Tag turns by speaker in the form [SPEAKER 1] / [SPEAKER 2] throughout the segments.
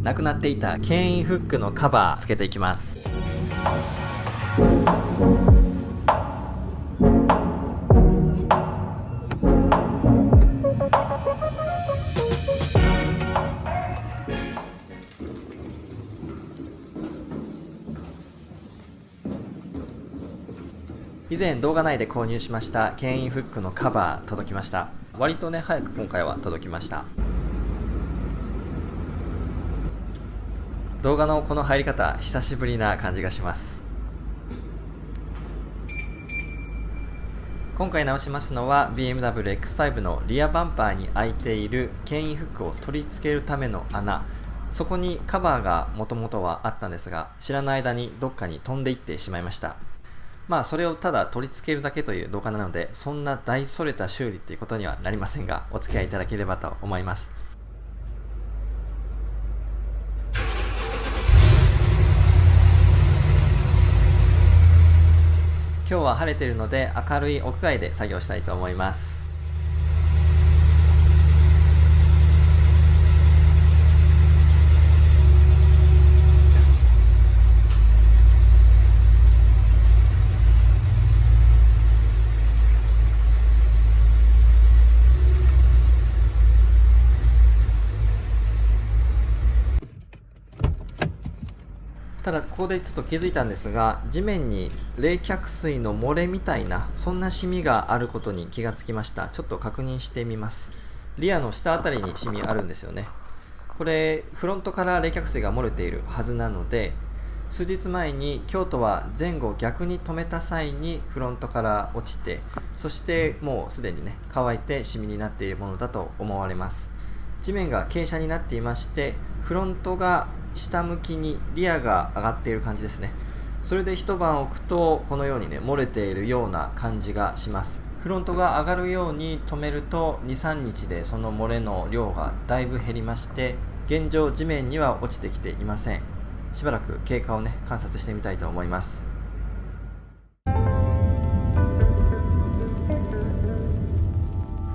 [SPEAKER 1] なくなっていた牽引フックのカバーつけていきます。以前動画内で購入しました牽引フックのカバー届きました。割とね早く今回は届きました。動画のこの入り方久しぶりな感じがします。今回直しますのは BMW X5 のリアバンパーに開いている牽引フックを取り付けるための穴、そこにカバーがもともとはあったんですが、知らない間にどっかに飛んでいってしまいました。それをただ取り付けるだけという動画なので、そんな大それた修理ということにはなりませんが、お付き合いいただければと思います。今日は晴れているので明るい屋外で作業したいと思います。ただここでちょっと気づいたんですが、地面に冷却水の漏れみたいなそんなシミがあることに気がつきました。ちょっと確認してみます。リアの下あたりにシミあるんですよね。これフロントから冷却水が漏れているはずなので、数日前に京都は前後逆に止めた際にフロントから落ちて、そしてもうすでにね乾いてシミになっているものだと思われます。地面が傾斜になっていまして、フロントが下向きにリアが上がっている感じですね。それで一晩置くとこのようにね漏れているような感じがします。フロントが上がるように止めると 2,3 日でその漏れの量がだいぶ減りまして、現状地面には落ちてきていません。しばらく経過をね観察してみたいと思います。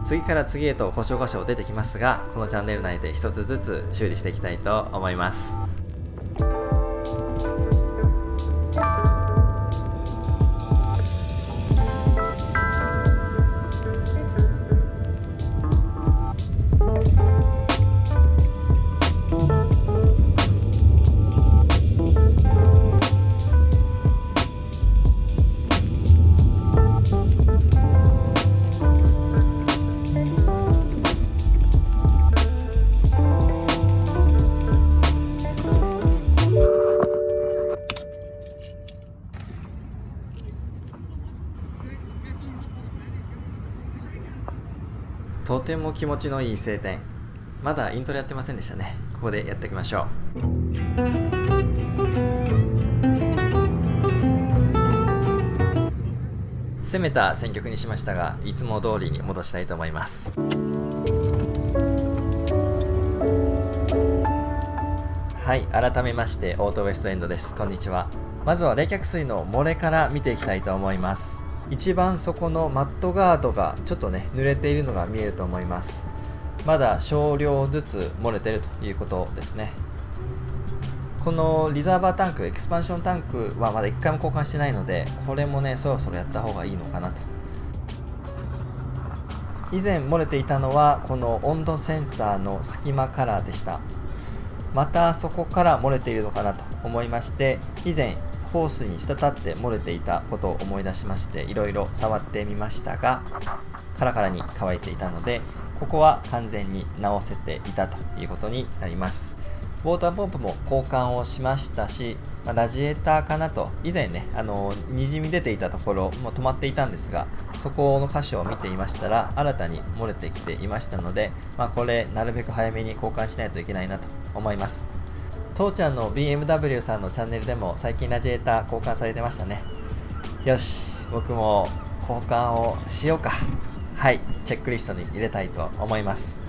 [SPEAKER 1] 次から次へと故障箇所出てきますが、このチャンネル内で一つずつ修理していきたいと思います。とても気持ちのいい晴天。まだイントロやってませんでしたね。ここでやっていきましょう。攻めた選曲にしましたが、いつも通りに戻したいと思います。はい、改めましてオートウエストエンドです。こんにちは。まずは冷却水の漏れから見ていきたいと思います。一番底のマットガードがちょっとね濡れているのが見えると思います。まだ少量ずつ漏れているということですね。このリザーバータンク、エクスパンションタンクはまだ1回も交換してないので、これもねそろそろやった方がいいのかなと。以前漏れていたのはこの温度センサーの隙間からでした。またそこから漏れているのかなと思いまして、以前ホースに滴って漏れていたことを思い出しまして、いろいろ触ってみましたがカラカラに乾いていたので、ここは完全に直せていたということになります。ウォーターポンプも交換をしましたし、ラジエーターかなと、以前ねにじみ出ていたところも止まっていたんですが、そこの箇所を見ていましたら新たに漏れてきていましたので、これなるべく早めに交換しないといけないなと思います。父ちゃんの BMW さんのチャンネルでも最近ラジエーター交換されてましたね。よし、僕も交換をしようか。はい、チェックリストに入れたいと思います。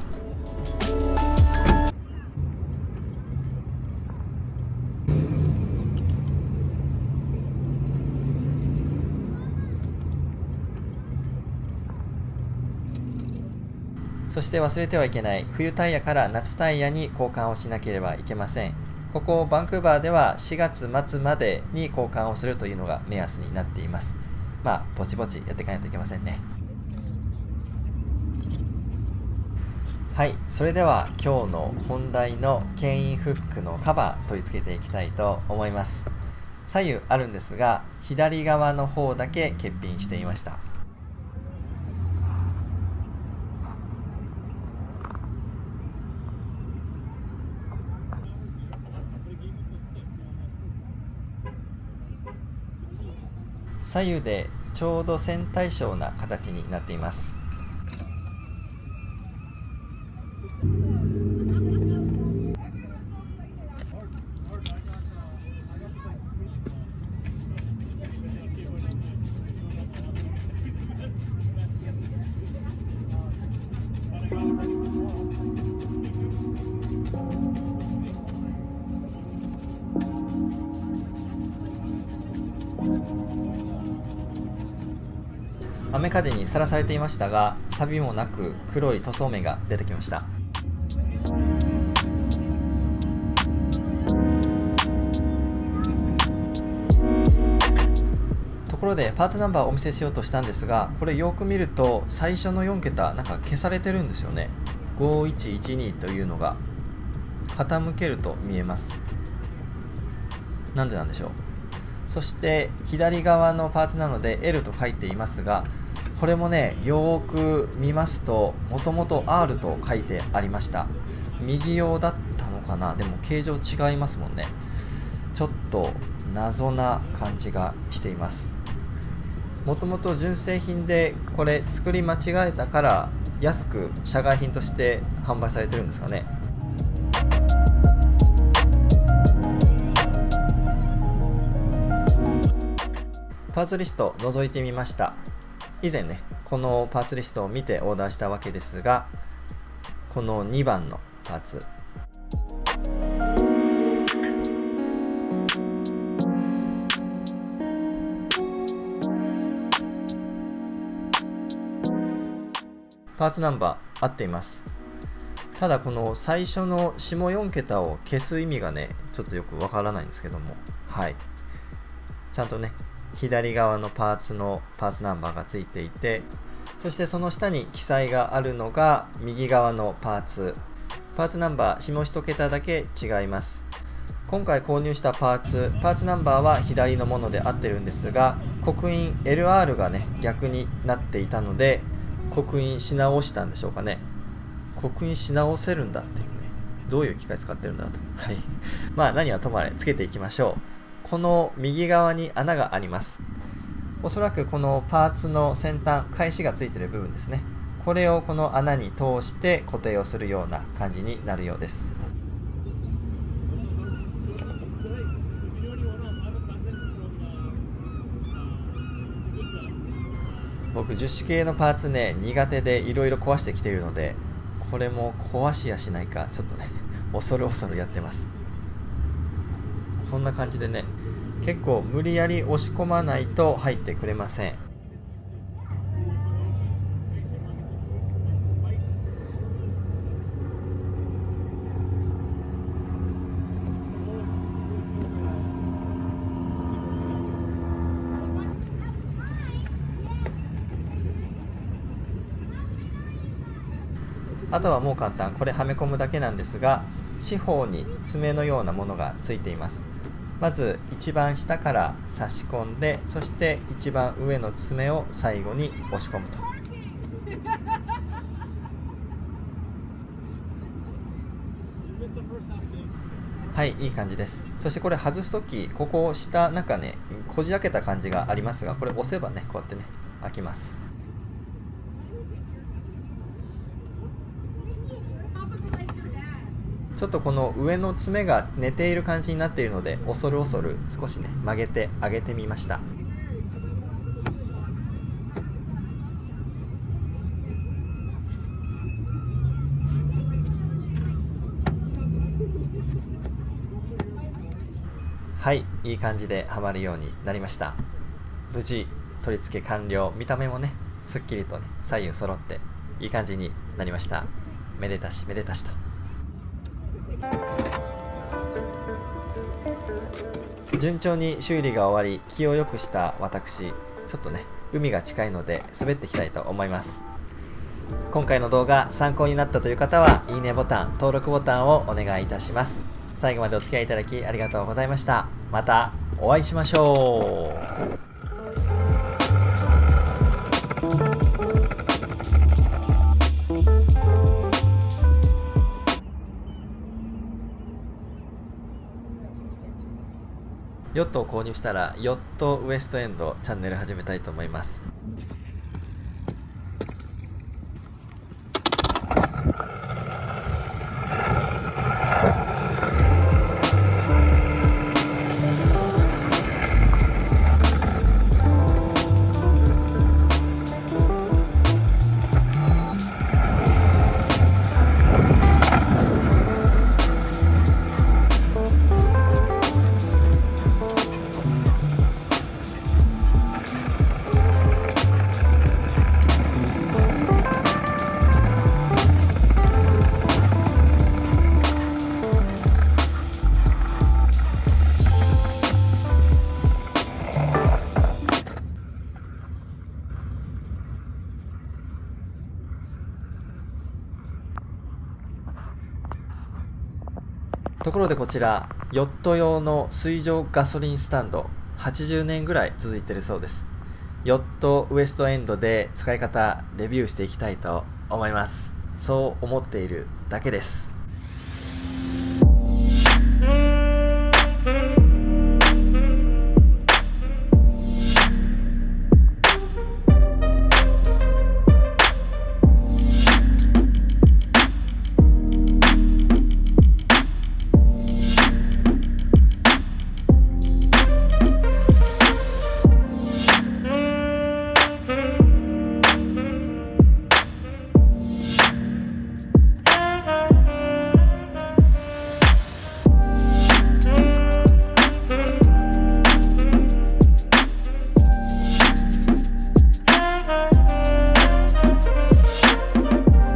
[SPEAKER 1] そして忘れてはいけない、冬タイヤから夏タイヤに交換をしなければいけません。ここバンクーバーでは4月末までに交換をするというのが目安になっています。ぼちぼちやっていかないといけませんね。はい、それでは今日の本題の牽引フックのカバー取り付けていきたいと思います。左右あるんですが、左側の方だけ欠品していました。左右でちょうど線対称な形になっています。雨風にさらされていましたが、錆もなく黒い塗装目が出てきました。ところでパーツナンバーをお見せしようとしたんですが、これよく見ると最初の4桁なんか消されてるんですよね。5112というのが傾けると見えます。なんでなんでしょう。そして左側のパーツなので L と書いていますが、これもね、よーく見ますともともと R と書いてありました。右用だったのかな。でも形状違いますもんね。ちょっと謎な感じがしています。もともと純正品でこれ作り間違えたから安く社外品として販売されてるんですかね。パーツリスト覗いてみました。以前ね、このパーツリストを見てオーダーしたわけですが、この2番のパーツ、パーツナンバー合っています。ただこの最初の下4桁を消す意味がね、ちょっとよくわからないんですけども、はい、ちゃんとね、左側のパーツのパーツナンバーがついていて、そしてその下に記載があるのが右側のパーツナンバー下1桁だけ違います。今回購入したパーツナンバーは左のもので合ってるんですが、刻印 LR がね逆になっていたので刻印し直したんでしょうかね。刻印し直せるんだっていうね、どういう機械使ってるんだと。はい。何はともあれつけていきましょう。この右側に穴があります。おそらくこのパーツの先端、返しがついている部分ですね。これをこの穴に通して固定をするような感じになるようです。僕樹脂系のパーツね苦手でいろいろ壊してきているので、これも壊しやしないかちょっとね恐る恐るやってます。こんな感じでね、結構無理やり押し込まないと入ってくれません。あとはもう簡単、これはめ込むだけなんですが、四方に爪のようなものがついています。まず一番下から差し込んで、そして一番上の爪を最後に押し込むと。はい、いい感じです。そしてこれ外すとき、ここ下なんかねこじ開けた感じがありますが、これ押せばねこうやってね開きます。ちょっとこの上の爪が寝ている感じになっているので、恐る恐る少しね曲げて上げてみました。はい、いい感じではまるようになりました。無事取り付け完了。見た目もねすっきりとね左右揃っていい感じになりました。めでたしめでたしと。順調に修理が終わり気を良くした私、ちょっとね海が近いので滑っていきたいと思います。今回の動画参考になったという方はいいねボタン、登録ボタンをお願いいたします。最後までお付き合いいただきありがとうございました。またお会いしましょう。ヨットを購入したらヨットウエストエンドチャンネル始めたいと思います。ところでこちらヨット用の水上ガソリンスタンド80年ぐらい続いているそうです。ヨットウエストエンドで使い方レビューしていきたいと思います。そう思っているだけです。